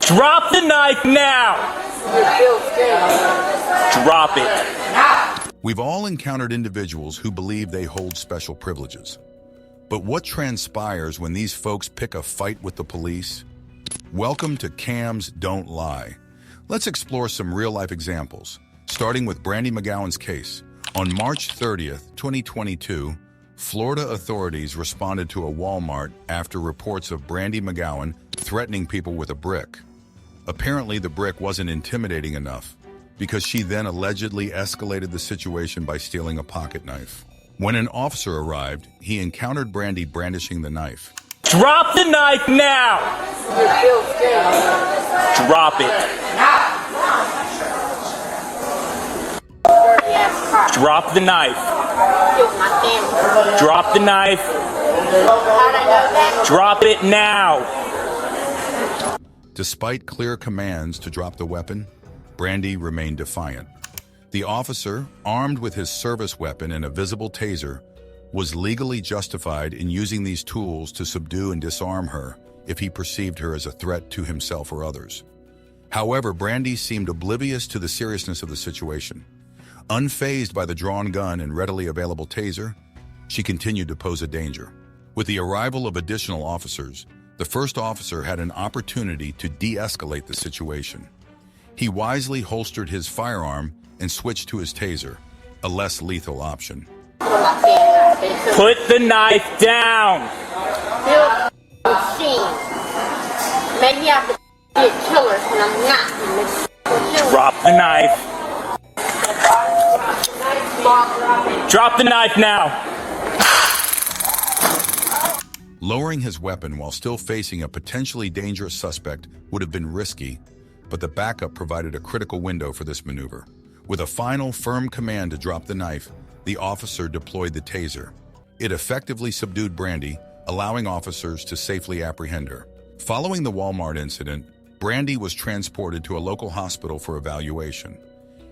Drop the knife now! Drop it. We've all encountered individuals who believe they hold special privileges. But what transpires when these folks pick a fight with the police? Welcome to Cams Don't Lie. Let's explore some real-life examples, starting with Brandy McGowan's case. On March 30th, 2022, Florida authorities responded to a Walmart after reports of Brandy McGowan threatening people with a brick. Apparently, the brick wasn't intimidating enough, because she then allegedly escalated the situation by stealing a pocket knife. When an officer arrived, he encountered Brandy brandishing the knife. Drop the knife now! Drop it. Drop the knife. Drop the knife. Drop it now. Despite clear commands to drop the weapon, Brandy remained defiant. The officer, armed with his service weapon and a visible taser, was legally justified in using these tools to subdue and disarm her if he perceived her as a threat to himself or others. However, Brandy seemed oblivious to the seriousness of the situation. Unfazed by the drawn gun and readily available taser, she continued to pose a danger. With the arrival of additional officers, the first officer had an opportunity to de-escalate the situation. He wisely holstered his firearm and switched to his taser, a less lethal option. Put the knife down! Maybe I could be a killer when I'm not. Drop the knife. Drop the knife now! Lowering his weapon while still facing a potentially dangerous suspect would have been risky, but the backup provided a critical window for this maneuver. With a final, firm command to drop the knife, the officer deployed the taser. It effectively subdued Brandy, allowing officers to safely apprehend her. Following the Walmart incident, Brandy was transported to a local hospital for evaluation.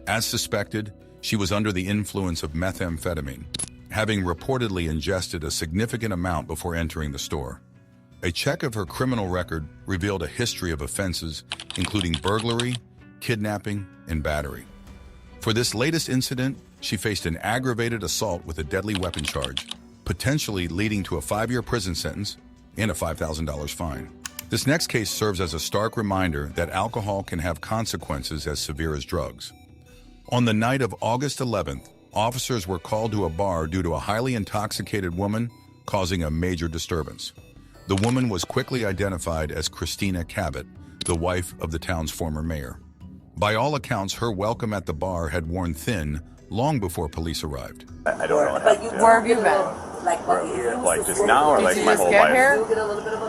As suspected, she was under the influence of methamphetamine, having reportedly ingested a significant amount before entering the store. A check of her criminal record revealed a history of offenses, including burglary, kidnapping, and battery. For this latest incident, she faced an aggravated assault with a deadly weapon charge, potentially leading to a 5-year prison sentence and a $5,000 fine. This next case serves as a stark reminder that alcohol can have consequences as severe as drugs. On the night of August 11th, officers were called to a bar due to a highly intoxicated woman causing a major disturbance. The woman was quickly identified as Christina Cabot, the wife of the town's former mayor. By all accounts, her welcome at the bar had worn thin long before police arrived. I don't know what happened. Where have you been? Like just now or Did like you my just whole get life? here?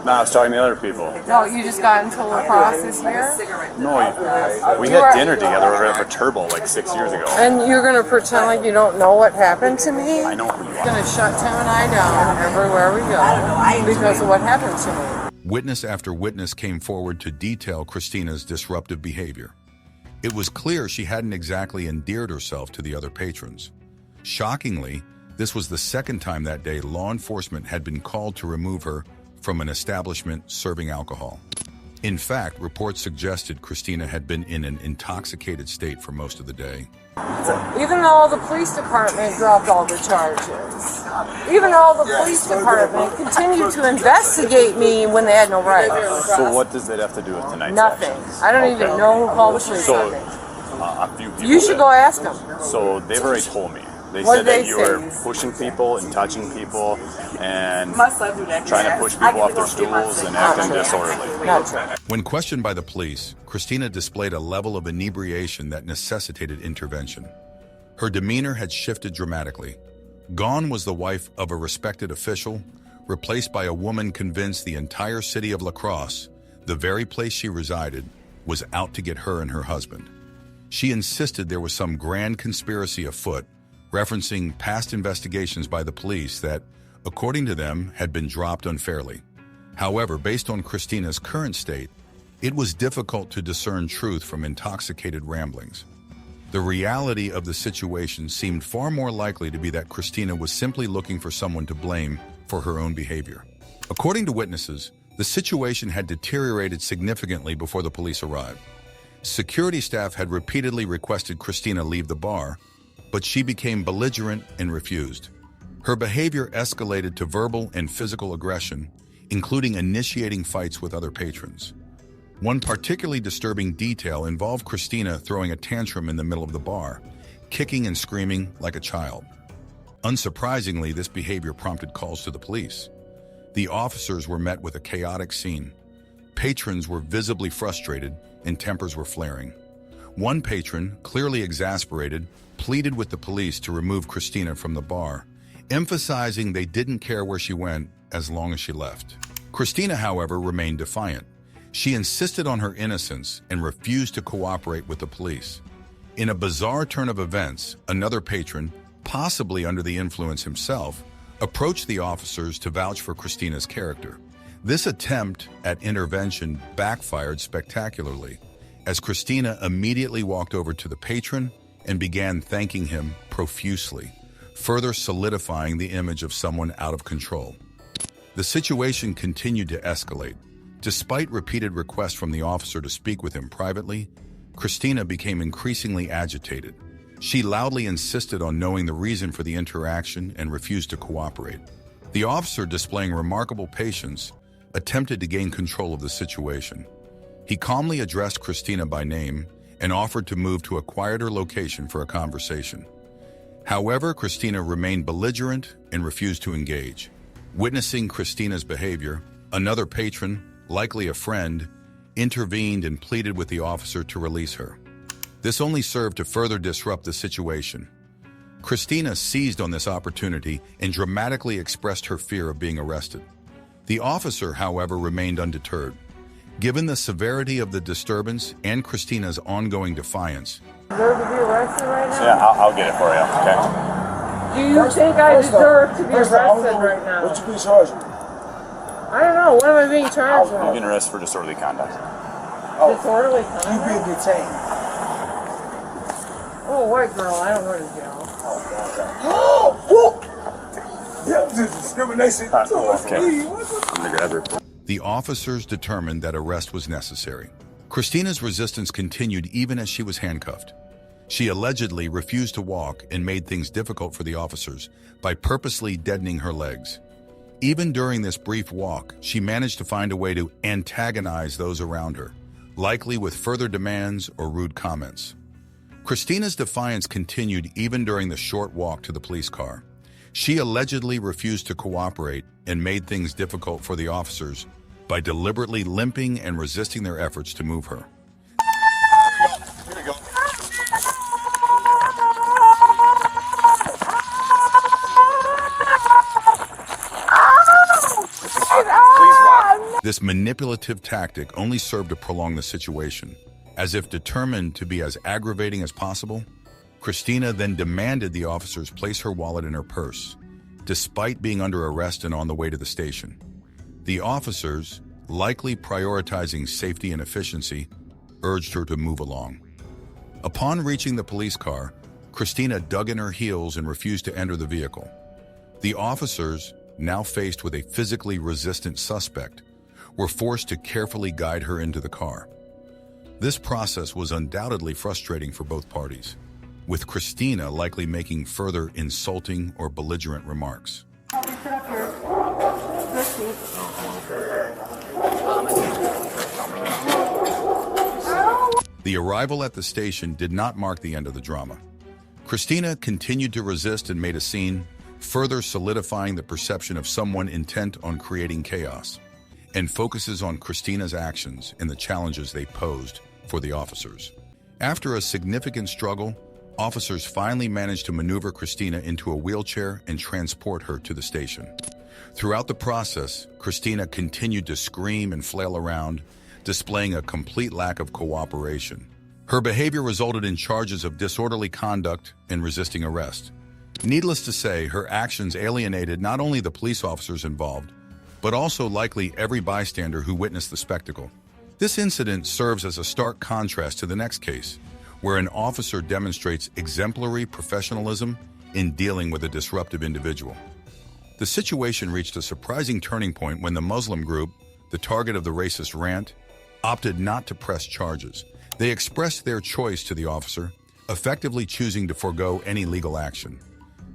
No, I was talking to other people. No, you just got into lacrosse this year? No, we had dinner together over at Turbo like 6 years ago. And you're going to pretend like you don't know what happened to me? I know who you You're are. going to shut Tim and I down everywhere we go because of what happened to me. Witness after witness came forward to detail Christina's disruptive behavior. It was clear she hadn't exactly endeared herself to the other patrons. Shockingly, this was the second time that day law enforcement had been called to remove her from an establishment serving alcohol. In fact, reports suggested Christina had been in an intoxicated state for most of the day. Even though the police department dropped all the charges. Even though the police department continued to investigate me when they had no right. So what does that have to do with tonight's Nothing. actions? I don't even know who called the police on me. A few people You should did. go ask them. So they've already told me. They What said did that they you say? were pushing people and touching people and trying to push people off their stools and acting disorderly. Not true. When questioned by the police, Christina displayed a level of inebriation that necessitated intervention. Her demeanor had shifted dramatically. Gone was the wife of a respected official, replaced by a woman convinced the entire city of La Crosse, the very place she resided, was out to get her and her husband. She insisted there was some grand conspiracy afoot, referencing past investigations by the police that, according to them, had been dropped unfairly. However, based on Christina's current state, it was difficult to discern truth from intoxicated ramblings. The reality of the situation seemed far more likely to be that Christina was simply looking for someone to blame for her own behavior. According to witnesses, The situation had deteriorated significantly before the police arrived. Security staff had repeatedly requested Christina leave the bar, but she became belligerent and refused. Her behavior escalated to verbal and physical aggression, including initiating fights with other patrons. One particularly disturbing detail involved Christina throwing a tantrum in the middle of the bar, kicking and screaming like a child. Unsurprisingly, this behavior prompted calls to the police. The officers were met with a chaotic scene. Patrons were visibly frustrated and tempers were flaring. One patron, clearly exasperated, pleaded with the police to remove Christina from the bar, emphasizing they didn't care where she went as long as she left. Christina, however, remained defiant. She insisted on her innocence and refused to cooperate with the police. In a bizarre turn of events, another patron, possibly under the influence himself, approached the officers to vouch for Christina's character. This attempt at intervention backfired spectacularly, as Christina immediately walked over to the patron and began thanking him profusely, further solidifying the image of someone out of control. The situation continued to escalate. Despite repeated requests from the officer to speak with him privately, Christina became increasingly agitated. She loudly insisted on knowing the reason for the interaction and refused to cooperate. The officer, displaying remarkable patience, attempted to gain control of the situation. He calmly addressed Christina by name and offered to move to a quieter location for a conversation. However, Christina remained belligerent and refused to engage. Witnessing Christina's behavior, another patron, likely a friend, intervened and pleaded with the officer to release her. This only served to further disrupt the situation. Christina seized on this opportunity and dramatically expressed her fear of being arrested. The officer, however, remained undeterred. Given the severity of the disturbance and Christina's ongoing defiance, Deserve to be arrested right now? Yeah, I'll get it for you, okay? Do you think I deserve to be arrested right now? What you be charged with? I don't know. What am I being charged You're with? getting arrested for disorderly conduct. Disorderly You conduct? being detained. Oh, white girl. I don't go to jail. Oh, whoop! Yeah, this is discrimination. Okay. I'm gonna grab her. the officers determined that arrest was necessary. Christina's resistance continued even as she was handcuffed. She allegedly refused to walk and made things difficult for the officers by purposely deadening her legs. Even during this brief walk, she managed to find a way to antagonize those around her, likely with further demands or rude comments. Christina's defiance continued even during the short walk to the police car. She allegedly refused to cooperate and made things difficult for the officers by deliberately limping and resisting their efforts to move her. Here we go. This manipulative tactic only served to prolong the situation. As if determined to be as aggravating as possible, Christina then demanded the officers place her wallet in her purse, despite being under arrest and on the way to the station. The officers, likely prioritizing safety and efficiency, urged her to move along. Upon reaching the police car, Christina dug in her heels and refused to enter the vehicle. The officers, now faced with a physically resistant suspect, were forced to carefully guide her into the car. This process was undoubtedly frustrating for both parties, with Christina likely making further insulting or belligerent remarks. The arrival at the station did not mark the end of the drama. Christina continued to resist and made a scene, further solidifying the perception of someone intent on creating chaos, and focuses on Christina's actions and the challenges they posed for the officers. After a significant struggle, officers finally managed to maneuver Christina into a wheelchair and transport her to the station. Throughout the process, Christina continued to scream and flail around, displaying a complete lack of cooperation. Her behavior resulted in charges of disorderly conduct and resisting arrest. Needless to say, her actions alienated not only the police officers involved, but also likely every bystander who witnessed the spectacle. This incident serves as a stark contrast to the next case, where an officer demonstrates exemplary professionalism in dealing with a disruptive individual. The situation reached a surprising turning point when the Muslim group, the target of the racist rant, opted not to press charges. They expressed their choice to the officer, effectively choosing to forego any legal action.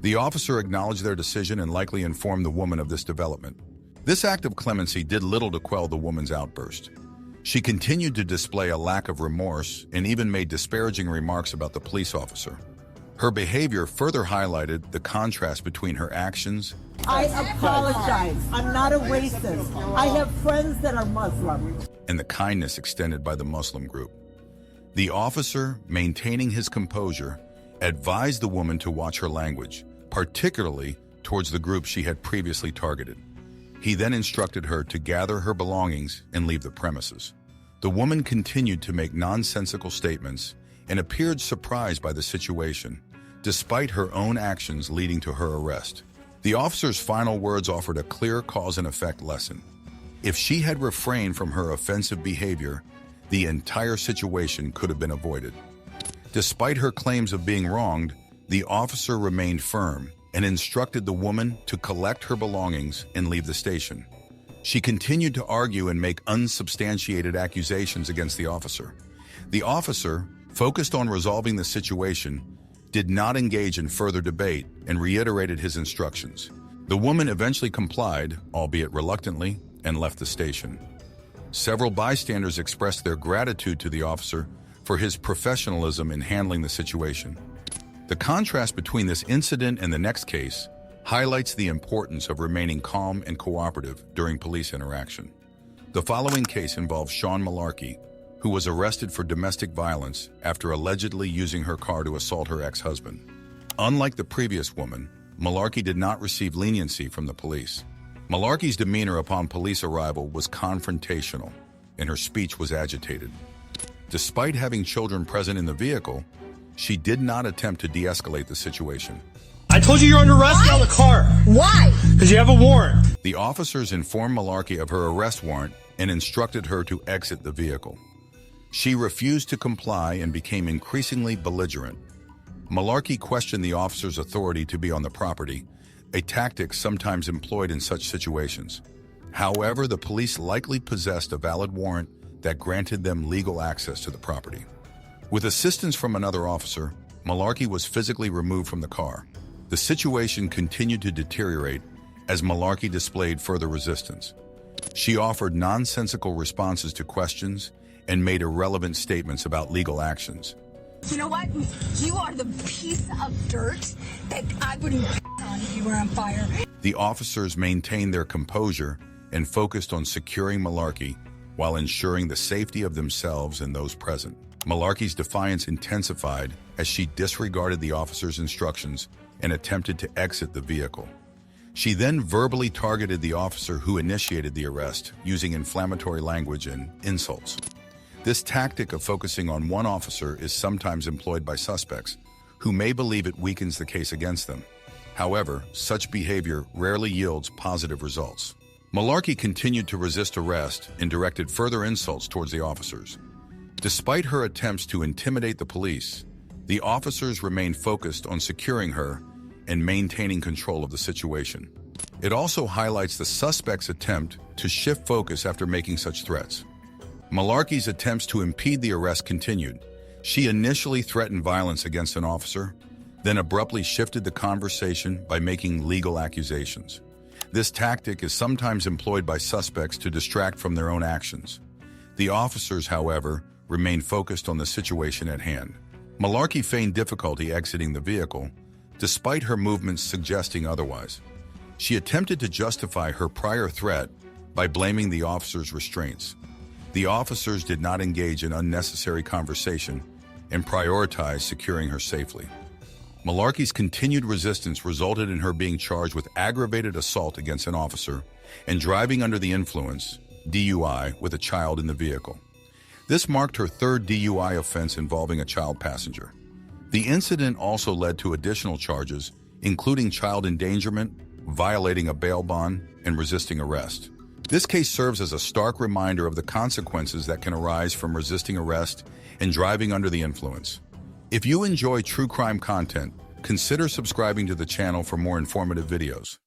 The officer acknowledged their decision and likely informed the woman of this development. This act of clemency did little to quell the woman's outburst. She continued to display a lack of remorse and even made disparaging remarks about the police officer. Her behavior further highlighted the contrast between her actions. I apologize. I'm not a racist. I have friends that are Muslim. And the kindness extended by the Muslim group. The officer, maintaining his composure, advised the woman to watch her language, particularly towards the group she had previously targeted. He then instructed her to gather her belongings and leave the premises. The woman continued to make nonsensical statements and appeared surprised by the situation, despite her own actions leading to her arrest. The officer's final words offered a clear cause and effect lesson. If she had refrained from her offensive behavior, the entire situation could have been avoided. Despite her claims of being wronged, the officer remained firm and instructed the woman to collect her belongings and leave the station. She continued to argue and make unsubstantiated accusations against the officer. The officer, focused on resolving the situation, did not engage in further debate and reiterated his instructions. The woman eventually complied, albeit reluctantly, and left the station. Several bystanders expressed their gratitude to the officer for his professionalism in handling the situation. The contrast between this incident and the next case highlights the importance of remaining calm and cooperative during police interaction. The following case involves Sean Malarkey, who was arrested for domestic violence after allegedly using her car to assault her ex-husband. Unlike the previous woman, Malarkey did not receive leniency from the police. Malarkey's demeanor upon police arrival was confrontational, and her speech was agitated. Despite having children present in the vehicle, she did not attempt to de-escalate the situation. I told you you're under arrest out of the car. Why? Because you have a warrant. The officers informed Malarkey of her arrest warrant and instructed her to exit the vehicle. She refused to comply and became increasingly belligerent. Malarkey questioned the officer's authority to be on the property, a tactic sometimes employed in such situations. However, the police likely possessed a valid warrant that granted them legal access to the property. With assistance from another officer, Malarkey was physically removed from the car. The situation continued to deteriorate as Malarkey displayed further resistance. She offered nonsensical responses to questions and made irrelevant statements about legal actions. You know what? You are the piece of dirt that I wouldn't on if you were on fire. The officers maintained their composure and focused on securing Malarkey while ensuring the safety of themselves and those present. Malarkey's defiance intensified as she disregarded the officer's instructions and attempted to exit the vehicle. She then verbally targeted the officer who initiated the arrest, using inflammatory language and insults. This tactic of focusing on one officer is sometimes employed by suspects, who may believe it weakens the case against them. However, such behavior rarely yields positive results. Malarkey continued to resist arrest and directed further insults towards the officers. Despite her attempts to intimidate the police, the officers remained focused on securing her and maintaining control of the situation. It also highlights the suspect's attempt to shift focus after making such threats. Malarkey's attempts to impede the arrest continued. She initially threatened violence against an officer, then abruptly shifted the conversation by making legal accusations. This tactic is sometimes employed by suspects to distract from their own actions. The officers, however, remained focused on the situation at hand. Malarkey feigned difficulty exiting the vehicle, despite her movements suggesting otherwise. She attempted to justify her prior threat by blaming the officers' restraints. The officers did not engage in unnecessary conversation and prioritized securing her safely. Malarkey's continued resistance resulted in her being charged with aggravated assault against an officer and driving under the influence, DUI, with a child in the vehicle. This marked her third DUI offense involving a child passenger. The incident also led to additional charges, including child endangerment, violating a bail bond, and resisting arrest. This case serves as a stark reminder of the consequences that can arise from resisting arrest and driving under the influence. If you enjoy true crime content, consider subscribing to the channel for more informative videos.